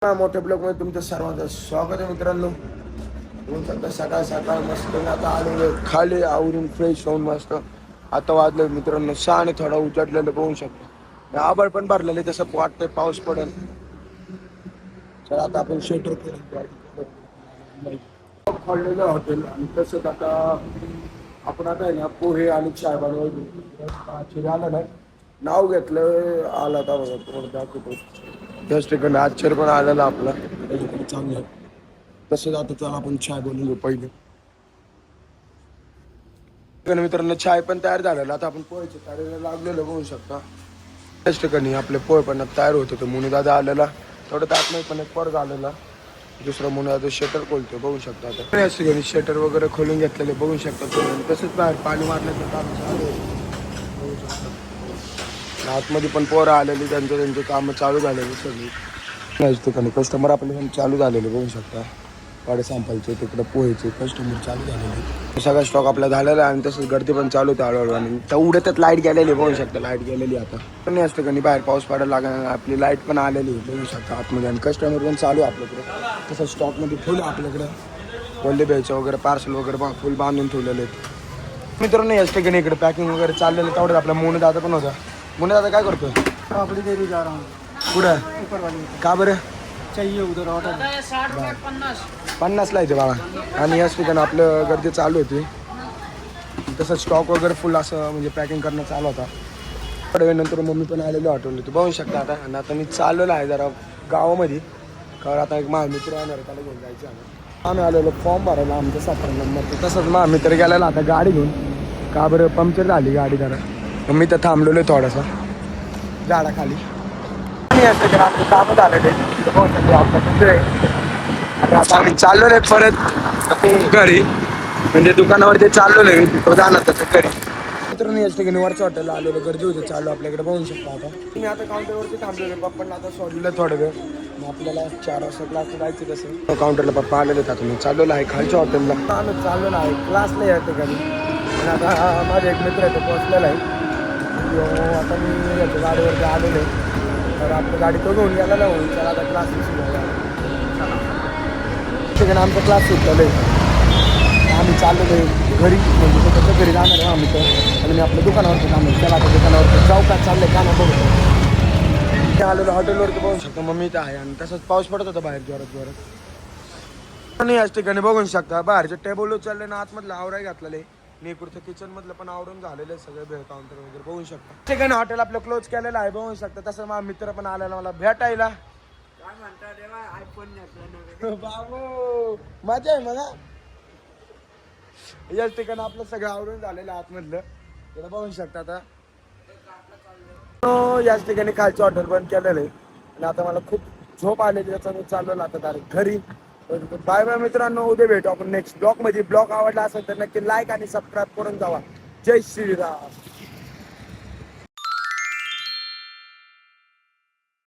मोठ्या ब्लॉग मध्ये तुमचं सर्वांचं स्वागत आहे मित्रांनो. होऊन शकता सकाळ सकाळ मस्त आता आलेलो खाली आवरून फ्रेश होऊन मस्त आता वाजलं मित्रांनो 6 आणि थोडा उजाडलेलं बघू शकतो. आभाळ पण भरलेले तसं वाटतंय पाऊस पडेल. तर आता आपण स्वेटर खोललेलं हॉटेल आणि तसंच आता आपण आता आहे ना पोहे आणि चाय बनवायची आलं नाही नाव घेतलं आला आता बघा तुम्हाला दाखवतो. त्याच ठिकाणी आश्चर्य पण आलेला आपला चांगलं आहे. तसंच आता त्याला आपण चाय बनवून घेऊ पहिले. मित्रांनो चाय पण तयार झालेला आता आपण पोहेचे तयारीला लागलेलं बघू शकता. त्याच ठिकाणी आपले पोहे पण तयार होत होते. मुनी दादा आलेला थोडं त्यात नाही पण एक पोरगा आलेला दुसरा मुनी दादा शटर खोलतो बघू शकता. आता याच ठिकाणी शटर वगैरे खोलून घेतलेले बघू शकता. तसंच बाहेर पाणी मारण्याचं काम चालू आहे बघू शकता. आतमध्ये पण पोरं आलेली त्यांचे कामं चालू झालेली सगळी. याच ठिकाणी कस्टमर आपले चालू झालेले बघू शकता. पाडे संपायचे तिकडे पोहायचे कस्टमर चालू झालेले सगळा स्टॉक आपला झालेला आहे आणि तसंच गर्दी पण चालू होती हळूहळू. आणि तेवढ्यात त्यात लाईट गेलेली बघू शकता. लाईट गेलेली आता पण याच ठिकाणी बाहेर पाऊस पडायला लागला आपली लाईट पण आलेली बघू शकता आतमध्ये. आणि कस्टमर पण चालू आहे आपल्याकडे तसं स्टॉकमध्ये ठेवलं आपल्याकडे वल्ले ब्यायचं वगैरे पार्सल वगैरे फुल बांधून ठेवलेले आहेत मित्रांनो. याच ठिकाणी इकडे पॅकिंग वगैरे चाललेलं तेवढं आपला मोने दादा पण होता. मोने दादा काय करतोय? आपली देरी जा रहा हूँ कुठं ऊपर वाली का बरं? चाहिए उधर ऑर्डर 50 ला येते बाबा. आणि याच ठिकाणी आपलं गर्दी चालू होती तसं स्टॉक वगैरे फुल असं म्हणजे पॅकिंग करणं चालू होता. थोड्या वेळनंतर मम्मी पण आलेली हॉटेल होती बघू शकता. आता आणि आता मी चाललेलो आहे जरा गावामध्ये कारण आता एक महामित्र येणार आहे त्याला घेऊन जायचं आहे. आम्ही आलेलो फॉर्म भरायला आमचं 17 नंबर तसंच महामित्र गेलेला आता गाडी घेऊन का बरं पंक्चर झाली गाडी जरा मी तर थांबलेलो आहे थोडासा झाडाखाली. आपलं कामं झालेलं आहे आता आम्ही चाललो आहे परत घरी म्हणजे दुकानावरती चाललो नाही तो जाणार तसं घरी. मित्रांनो याच ठिकाणी वरच्या हॉटेलला आलेलो गर्दी होते चालू आपल्याकडे बघू शकता. आता मी आता काउंटरवरती थांबलेलो पप्पांना आता सोडलेलं थोडं वेळ मग आपल्याला 4 वाजता क्लासला जायचं तसं काउंटरला पप्पा आलेले आता मी चाललेलो आहे खालच्या हॉटेलला. आम्ही चाललेलो आहे क्लासला या ठिकाणी आणि आता माझा एक मित्र आहे तो पोचलेला आहे. आता मी याच्या गाडीवरती आलेलो आहे तर आपली गाडी तो घेऊन गेलेला होऊन चला आता क्लास ठिकाणी आमचा क्लास सुटलेला आहे. आम्ही चाललेलो आहे घरी म्हणजे त्याच्या घरी जाणार आहे आम्ही तर आणि मी आपल्या दुकानावरती थांबलो. त्याला आता दुकानावरती जाऊ का चाललंय का ना बघतो. ते आलेलो हॉटेलवरती बघू शकतो मम्मी इथं आहे आणि तसंच पाऊस पडत होता बाहेर जोरात जोरात. आणि याच ठिकाणी बघू शकता बाहेरचे टेबल उचलले ना आतमधलं आवराय घातलेलं आहे. मी पुढचं किचन मधलं पण आवरून झालेलं आहे सगळं भेळ काउंटर वगैरे बघू शकता. ठिकाणी हॉटेल आपलं क्लोज केलेलं आहे बघू शकता. तसं माझा मित्र पण आलेला मला भेटायला. काय म्हणता देवा आयफोन बाबू मजा आहे मला. याच ठिकाणी आपलं सगळं आवरून झालेलं आतमधलं त्याला बघू शकता. आता याच ठिकाणी खालचं हॉटेल बंद केलेलं आहे आणि आता मला खूप झोप आलेली त्याचा मी चाललेलो आता डायरेक्ट घरी. बाय बाय मित्रांनो उद्या भेटू आपण नेक्स्ट ब्लॉग मध्ये. ब्लॉग आवडला असेल तर नक्की लाईक आणि सबस्क्राईब करून जावा. जय श्रीराम.